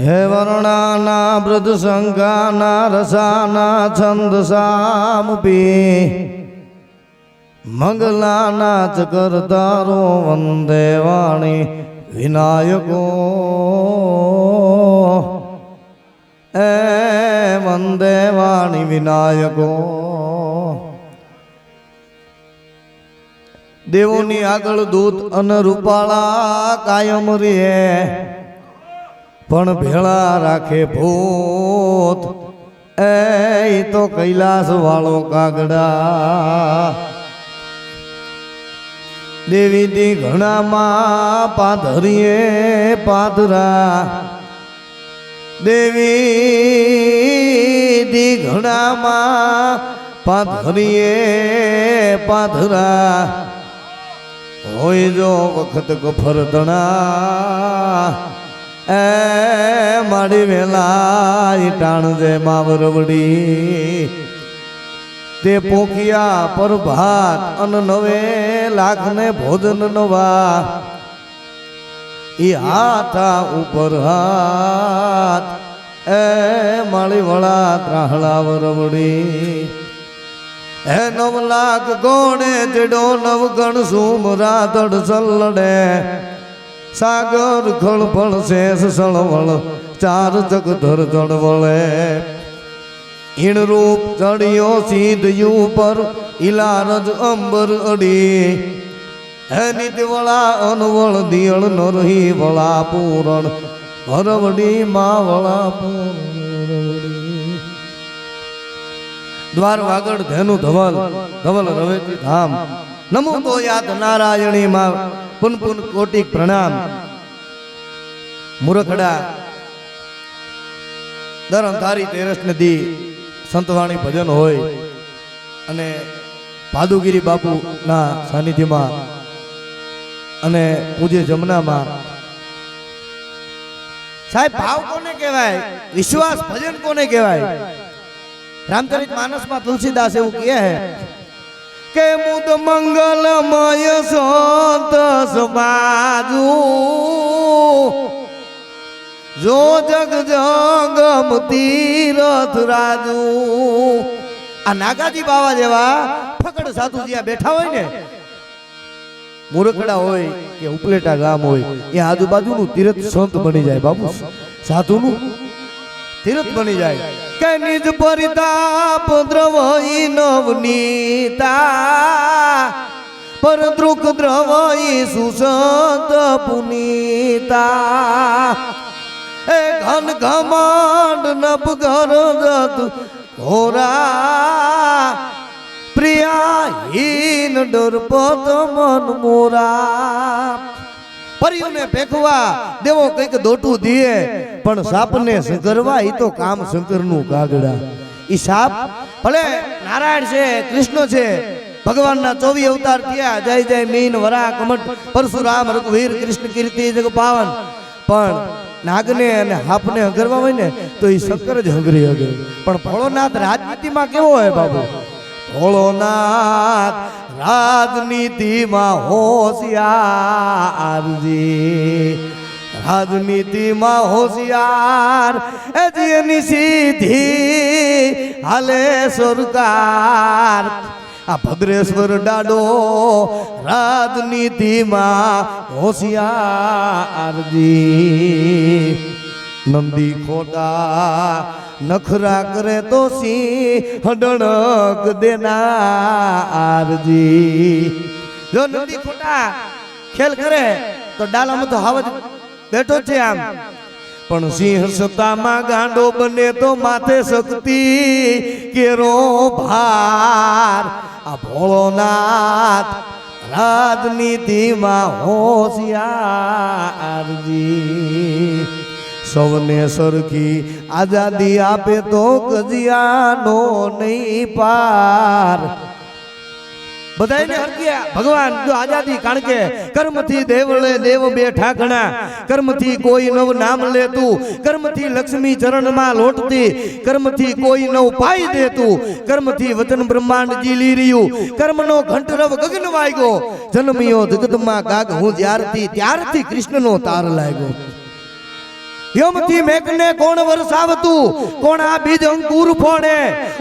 હે વર્ણાના વૃદ્ધ શંકાના રસાના છંદ સામપી મંગલાના ચકર તારો વંદે વાણી વિનાયકો એ વંદે વાણી વિનાયકો દેવોની આગળ દૂત અને રૂપાળા કાયમ રે પણ ભેળા રાખે ભૂત એ તો કૈલાસ વાળો કાગડા દેવી દી ઘણામાં પાધરીએ પાધરા દેવી દી ઘણામાં પાધરીએ પાધરા હોય જો વખત ગફરદણા એ માડી વેલા ટાણ જે માવરવડી તે પોખિયા પર ભાત અન નવે લાખ ને ભોજન નવા ઈ હાથા ઉપર હાથ એ માળી વળા ત્રાહળા વરવડી હે 9 લાખ ગોણે જડો નવ ગણ સુમરા ધડ સલડે સાગર ખળફળ શેષ સળવળ ચાર જગ ધર ધડ વળે ઈણ રૂપ ચડિયો સીધયું પર ઇલારજ અંબર અડી હે નિત્યવળા અનવળ દિયળ નરહી વળા પૂરણ ભરવડી માં વળા પૂરણ દ્વાર વાગડ ધેનું ધવલ ધવલ રવેતી ધામ નમો તો યાદ નારાયણી માં પુન પુન કોટિક પ્રણામ મુરખડા દર અંધારી તેરસ નદી સંતવાણી ભજન હોય અને ભાદુગીરી બાપુ ના સાનિધ્યમાં અને પૂજ્ય જમનામાં સાહેબ ભાવ કોને કહેવાય વિશ્વાસ ભજન કોને કહેવાય રામચરિત માનસમાં તુલસીદાસ એવું કહે છે કે મુદ મંગલમય સંત સમાજુ જો જગ જગમ તીરથ રાજુ આ નાગાજી બાવા જેવા ફકડ સાધુ જ્યાં બેઠા હોય ને મુરખડા હોય કે ઉપલેટા ગામ હોય એ આજુબાજુનું તીરથ સંત બની જાય બાપુ સાધુનું તીરથ બની જાય કે નિજ પરિતાપ દ્રવઈ નવનીતા પર દ્રુક દ્રવઈ સુસંત પુનીતા એ ઘન ઘમંડ નભ ગરજત ઘોરા પ્રિયાહીન ડરપત મન મોરા પરિયોને ભેખવા દેવો કઈક દોટું દીએ પણ સાપને સંકરવા ઈ તો કામ શંકરનું કાગડા ઈ સાપ ભલે નારાયણ છે કૃષ્ણ છે ભગવાનના 24 અવતાર થયા જય જય મીન વરા કમટ પરશુરામ રઘુવીર કૃષ્ણ કીર્તિ જગ પાવન પણ નાગને અને હાપને હંગરવા હોય ને તો ઈ શંકર જ હંગરી હગે પણ ભોળોનાથ રાજનીતિમાં કેવો હોય બાબુ ભોળોનાથ રાજનીતિમાં હોશિયારજી રાજનીતિમાં હોશિયાર એ જેની સીધી હાલે સરકાર આ ભદ્રેશ્વર ડાડો રાજનીતિમાં હોશિયારજી નંદી ખોટા નખરા કરે તો સિંહ હડણક દેનારજી જો નંદી ખોટા ખેલ કરે તો ડાલામાં તો હાવજ બેઠો છે આમ પણ સિંહ સત્તામાં ગાંડો બને તો માથે શક્તિ કેરો ભાર આ ભોળોનાથ રાજનીતિમાં હોશિયારજી સૌને સરખી આઝાદી આપે તો કજિયાનો નહીં પાર બધાને હરક્યા ભગવાન જો આઝાદી કારણ કે કર્મથી દેવળે દેવ બેઠા ઘણા કર્મથી કોઈ નવ નામ લેતું કર્મથી લક્ષ્મી ચરણમાં લોટતી કર્મથી કોઈ નવ પાઈ દેતું કર્મથી વચન બ્રહ્માંડ જીલી રહ્યું કર્મનો ઘંટરવ ગગન વાગ્યો જન્મ્યો જગતમાં કાગ હું ત્યારથી કૃષ્ણનો તાર લાગ્યો યમથી મેઘને કોણ વરસાવતું, કોણ આ બીજ અંકુર ફોડે,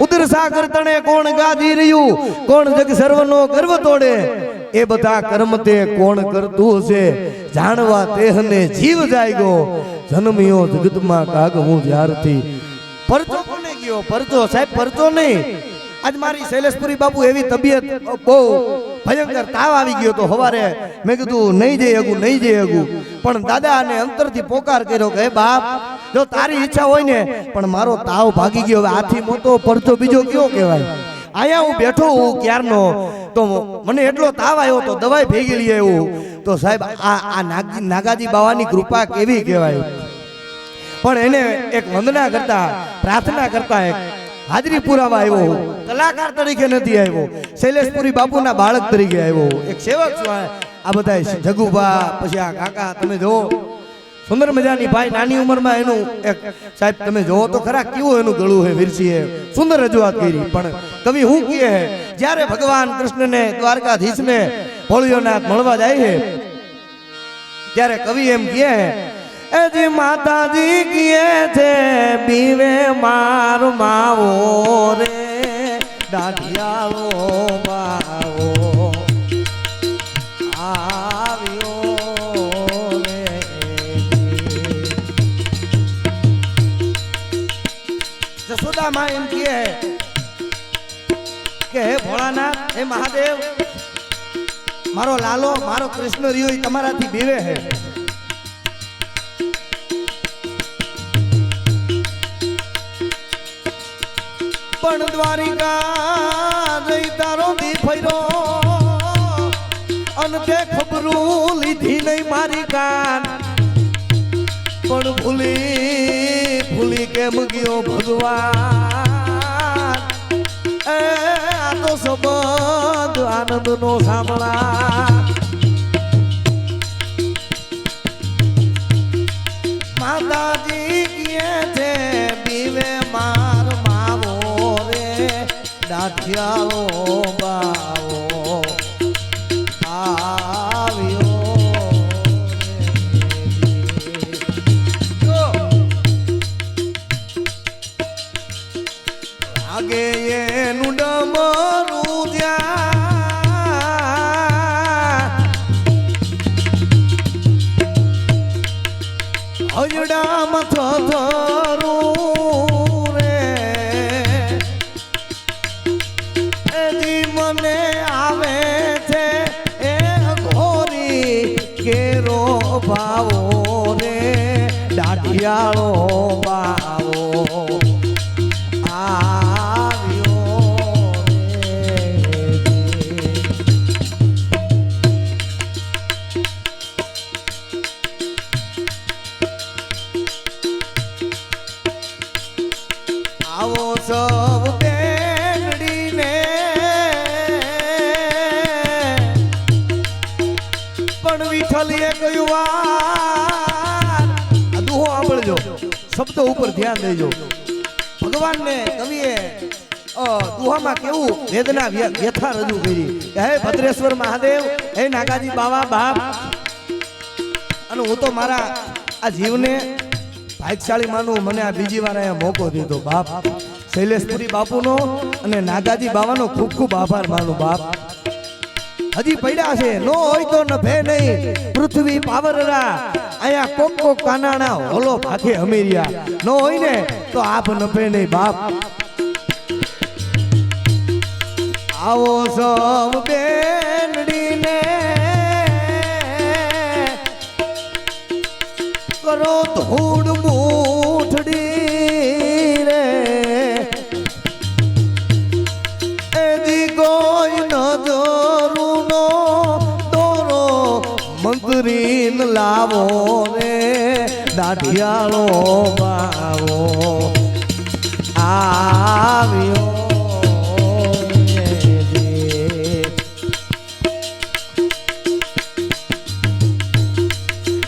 ઉદર સાગર તણે કોણ ગાજી રહ્યું, કોણ જગ સર્વનો ગર્વ તોડે, એ બધા કર્મ તે કોણ કરતું હશે, જાણવા તેહને જીવ જાયગો, જન્મ્યો જગતમાં કાગ હું જ્યારથી. પરચો કોને ગયો? પરચો સાહેબ પરચો નહીં. આજ મારી શૈલેષપુરી બાપુ એવી તબિયત બહુ ભયંકર તાવ આવી ગયો તો હવારે મેં કીધું નહીં જઈ હગું, પણ દાદાને અંતરથી પોકાર કર્યો કે હે બાપ, જો તારી ઈચ્છા હોય ને, પણ મારો તાવ ભાગી ગયો. હવે આથી મોટો પરચો બીજો કયો કહેવાય? અહીંયા હું બેઠો હું ક્યારનો, તો મને એટલો તાવ આવ્યો તો દવાઈ ભેગી લઈ આવ્યો. તો સાહેબ આ નાગાજી બાવાની કૃપા કેવી કહેવાય. પણ એને એક વંદના કરતા, પ્રાર્થના કરતા, એક હાજરી પુરાવા આવ્યો, કલાકાર તરીકે નથી આવ્યો, શૈલેષપુરી બાપુના બાળક તરીકે આવ્યો, એક સેવક છું. આ બધા જગુભા, પછી આ કાકા, તમે જુઓ સુંદર મજાની ભાઈ નાની ઉંમરમાં એનું એક સાહેબ તમે જોવો તો ખરા કેવું એનું ગળું હે. વિરસીએ સુંદર રજૂઆત કરી. પણ કવિ હું કહે હે, જ્યારે ભગવાન કૃષ્ણને દ્વારકાધીશને ભોળિયોનાથ મળવા જાય છે, ત્યારે કવિ એમ કહે હે, જી માતાજી કહે છે બીવે માર માવો રે, દાઢિયાળો માવો આવ્યો રે. જસોદા માં એમ કહે કે હે ભોળાનાથ, હે મહાદેવ, મારો લાલો, મારો કૃષ્ણ રહ્યો તમારાથી બીવે હે. પણ દ્વારિકા જઈ તારો દી ફર્યો, અને તે ખબરું લીધી નહીં મારી કાન, પણ ભૂલી કેમ ગયો ભગવાન. એ આ તો સંબંધ આનંદ નો સાંભળા. માતાજી કહે છે બીવે માર માવો રે, દાઢિયાળો બાવો આવ્યો રે. આગે એનું ડમરું જ્યાં હજડામાં થરું રે, એની મને આવે છે એ ઘોરી કેરો ભાવો રે, દાઢિયાળો બાવો આવ્યો રે. આવો સૌ બેનડીને, પણ વિઠ્ઠલીએ કહ્યું વાર. આ દુહો સાંભળજો, શબ્દો ઉપર ધ્યાન દેજો. ભગવાનને કવિએ દુહામાં કેવું વેદના વ્યથા રજૂ કરી. હે ભદ્રેશ્વર મહાદેવ, હે નાગાજી બાવા બાપ, અને હું તો મારા આ જીવને ભાગ્યશાળી માનું, મને આ બીજી વાર અહીંયા મોકો દીધો બાપ. શૈલેષપુરી બાપુનો અને નાગાજી બાવાનો ખૂબ ખૂબ આભાર માનું બાપ. હજી પડ્યા છે, નો હોય તો નભે નહીં પૃથ્વી પાવરરા, અહીંયા કોક કાનાણા હોલો ભાખે અમીરિયા, નો હોય ને તો આપ નભે નહીં બાપ. આવો સૌ બેનડીને કરો ધૂળ મૂઠડી રે, એજી કોઈ નજરું નો દોરો મંત્રીન લાવો રે, દાઢિયાળો બાવો આવ્યો.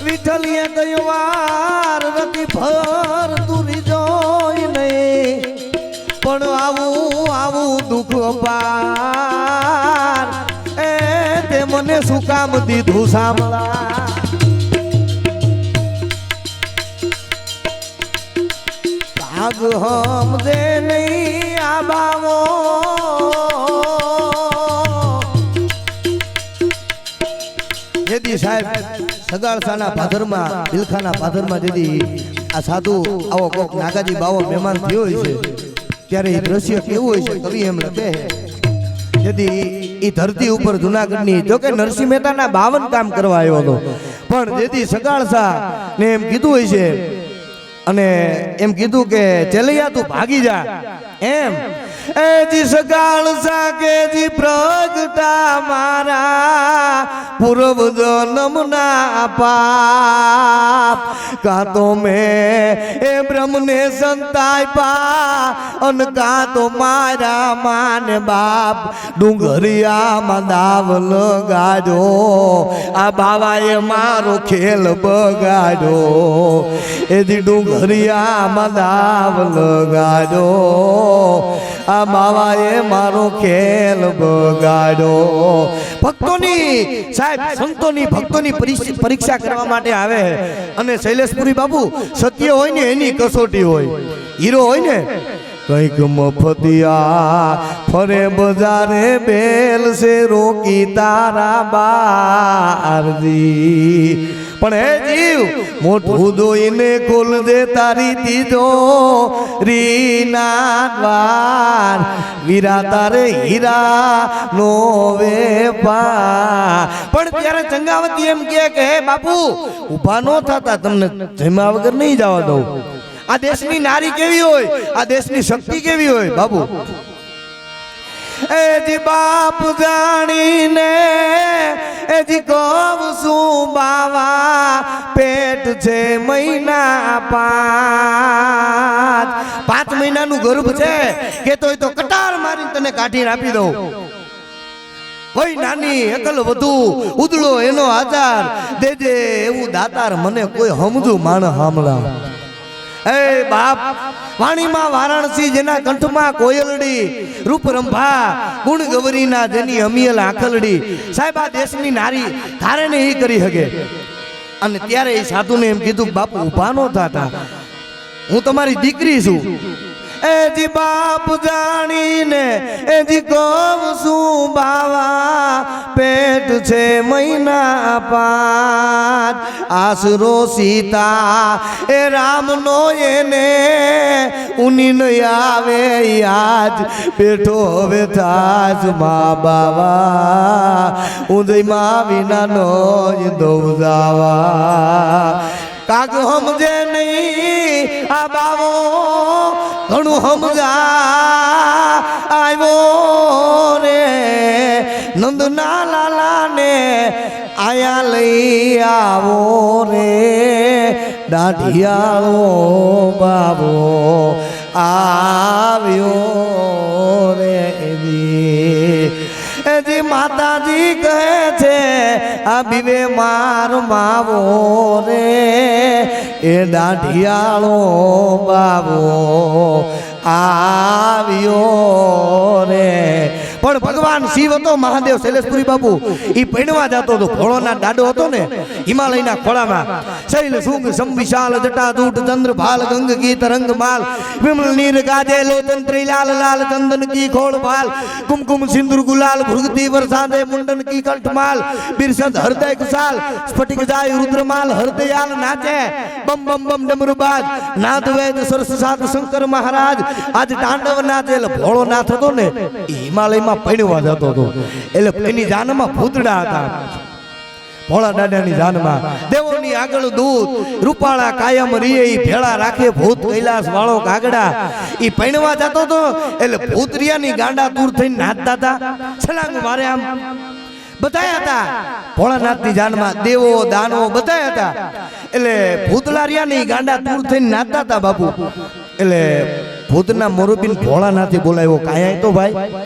વિઠ્ઠલીએ કહ્યું વાર રતી ભર તુરી જોઈ નહીં, પણ આવું દુઃખ અપાર એ તે મને શું કામ દીધું સાંભળા. આગ હમજે નહીં આ બાવો જેદી સાહેબ સગાળસાના ભાદરમાં બિલખાના ભાદરમાં જેદી આ સાધુ આવો કોક નાગાજી બાવો મહેમાન થયો હોય છે ત્યારે એ દ્રશ્ય કેવું હોય છે કવિ એમ લખે જેદી એ ધરતી ઉપર જુનાગઢની જો કે નરસિંહ મહેતાના 52 કામ કરવા આવ્યો હતો પણ જેદી સગાળસા ને એમ કીધું હોય છે અને એમ કીધું કે ચેલૈયા તું ભાગી જા એમ એ જી સગાળસા કે જી પ્રગટા મારા પૂર્વ જન્મના પાપ કા તો મેં એ બ્રહ્મને સંતાય પા અન કા તો મારા માને બાપ ડુંગરિયામાં દાવ લગાડ્યો આ બાવાએ મારો ખેલ બગાડ્યો એ જી ડુંગરિયામાં દાવ લગાડ્યો આ બાવાએ મારો ખેલ બગાડ્યો ભક્તોની સાહેબ સંતોની ભક્તોની પરીક્ષા કરવા માટે આવે અને શૈલેષપુરી બાપુ સત્ય હોય ને એની કસોટી હોય હીરો હોય ને કઈક મફતિયા ફરે બજારે બેલ સે રોકી તારા બારજી પણ હે જીવ મોઢું દોઈને ખોલ દે તારી તીજો રીના દ્વાર વીરા તારે હીરા નો વેપાર પણ ત્યારે ચંગાવતી એમ કે હે બાપુ ઊભા નો થતા તમને જમ્યા વગર નહીં જવા દઉં આ દેશની નારી કેવી હોય આ દેશની શક્તિ કેવી હોય બાપુ એ જી બાપ જાણીને એ જી કહું છું બાવા પેટ છે મહિના 5 મહિનાનું ગર્ભ છે કે તોય તો કટાર મારીને તને કાઢીને આપી દઉં કોઈ નાની એકલ વધુ ઉદળો એનો આધાર દેજે એવું દાતાર મને કોઈ સમજુ માણ હામલા એ બાપ વાણીમાં વારાણસી જેના કંઠમાં કોયલડી રૂપ રંભા ગુણ ગવરીના જેની અમિયલ આખલડી સાહેબ આ દેશની નારી તારે ને એ કરી શકે અને ત્યારે એ સાધુને એમ કીધું બાપુ ઊભા નો થાતા હું તમારી દીકરી છું એ જી બાપ જાણીને એ જી કહું છું બાવા પેટ છે મહિના 5 આસરો સીતા એ રામનો એને ઉની ન આવે યાદ પેટો હવે થાજ મા બાવા ઉદયમાં વિનાનો દઉં જાવા કાગ સમજે નહીં આ બાવો ઘણું સમજા આવ્યો રે નંદના લાલાને આયા લઈ આવો રે દાઢિયાળો બાબો આવ્યો રે જી માતાજી કહે છે આ બીવે માર માવો રે એ દાઢિયાળો બાબો આવ્યો રે પણ ભગવાન શિવ હતો મહાદેવ શૈલેષપુરી બાપુ ઈ પૈણવા જતો હતો ભોળોના દાડો હતો ને હિમાલયના ખોળામાં શૈલ શુંગ સંવિશાલ જટા દૂટ ચંદ્ર ભાલ ગંગ કી તરંગ માલ વિમલ નીર ગાજે લોચન ત્રિલાલ લાલ ચંદન કી ખોળ ભાલ કુમકુમ સિંદૂર ગુલાલ ભૃગતી વરસાદે મુંડન કી કંઠમાલ બિરસદ હૃદય કુશાલ સ્ફટિક જાય રુદ્રમાલ હૃદયાલ નાચે બમ બમ બમ ડમરુબાજ નાદ વેદ સરસ સાત શંકર મહારાજ આજ તાંડવ નાચે એટલે ભોળો નાથ હતો ને હિમાલયમાં પૈણવા જતો હતો એટલે એની જાનમાં ભૂતડા હતા ભોળા દાદાની જાનમાં દેવોની આગળ દૂત રૂપાળા કાયમ રીએ ઈ ભેળા રાખે ભૂત કૈલાસ વાળો કાગડા ઈ પૈણવા જતો હતો એટલે ભૂતરિયાની ગાંડા દૂર થઈને નાચતા હતા છલાંગ મારે આમ બધાયા હતા ભોળાનાથની જાનમાં દેવો દાનવો બધાયા હતા એટલે ભૂતલારિયાની ગાંડા દૂર થઈને નાચતા હતા બાપુ એટલે ભૂતના મોરબીન ભોળાનાથે બોલાવ્યો કાયા તો ભાઈ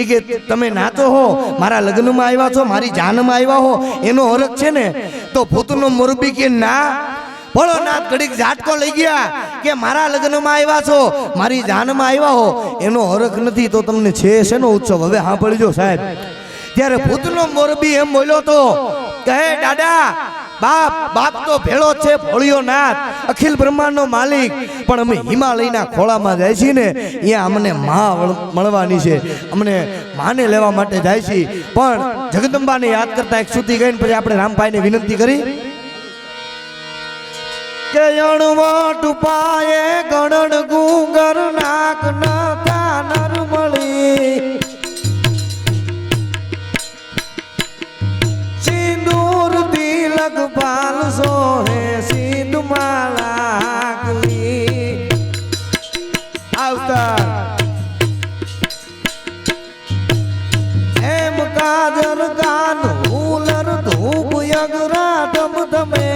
એ કે તમે નાચો હો મારા લગ્નમાં આવ્યા છો મારી જાનમાં આવ્યા હો એનો હરખ છે ને તો ભૂતનો મોરબી કે ના ભોળોનાથ ઘડીક ઝાટકો લઈ ગયા કે મારા લગ્નમાં આવ્યા છો મારી જાનમાં આવ્યા હો એનો હરખ નથી તો તમને છે શેનો ઉત્સવ હવે સાંભળજો સાહેબ ત્યારે ભૂતનો મોરબી એમ બોલ્યો તો કહે દાદા બાપ બાપ તો ભેળો છે ભોળિયો નાથ અખિલ બ્રહ્માંડનો માલિક પણ અમે હિમાલયના ખોળામાં જાય છીએ ને અહીંયા અમને માં મળવાની છે અમને માને લેવા માટે જાય છે પણ જગદંબાને યાદ કરતા એક સુતી ગઈને પછી આપણે રામભાઈને વિનંતી કરી કે અણવટ પાયે ગણન ગુંગર નાક નતા નરમળી સિંદૂર તિલક પાલ સોહે સિંધુ માલા કલી આવતા એમ કાજર કાન હુલર ધૂપ યગરા ધમ ધમે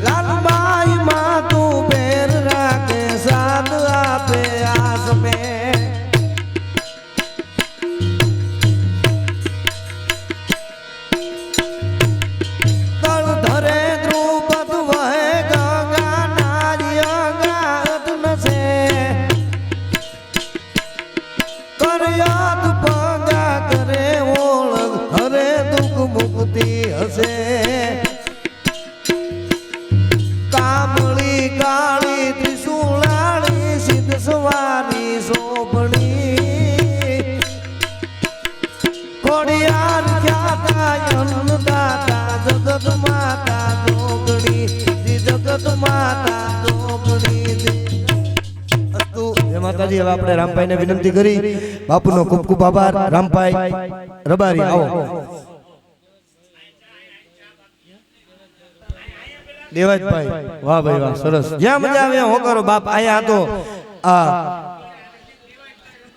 લાલબાઈ માં તું બેર રાખે સાદ આપે આસ में तल धरे द्रुपद वहे गंगा नारिया गात नसे कर याद पंगा करे ओळख हरे दुख मुक्ति हसे कामली काली त्रिशूलाली सिद्ध सवारी सोपणी कोडियार ख्याता अन्नदाता जगत माता जोगणी जगत माता जोगणी अस्तु जय माताजी। હવે આપણે રામભાઈને વિનંતી કરી બાપુનો ખૂબ ખૂબ આભાર। રામભાઈ રબારી આવો। દેવાજભાઈ વાહ ભાઈ વાહ સરસ જ્યાં મજા આવે હો કરો બાપ આયા તો આ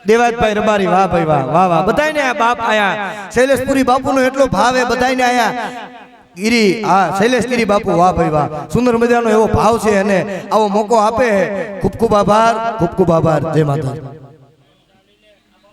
દેવાજભાઈ રબારી વાહ ભાઈ વાહ વાહ વાહ બધાને આ બાપ આયા શૈલેષપુરી બાપુનો એટલો ભાવ હે બધાને આયા ગિરી હા શૈલેષ ગિરી બાપુ વાહ ભાઈ વાહ સુંદર મજાનો એવો ભાવ છે અને આવો મોકો આપે ખૂબ ખૂબ આભાર ખૂબ ખૂબ આભાર। જય માતા।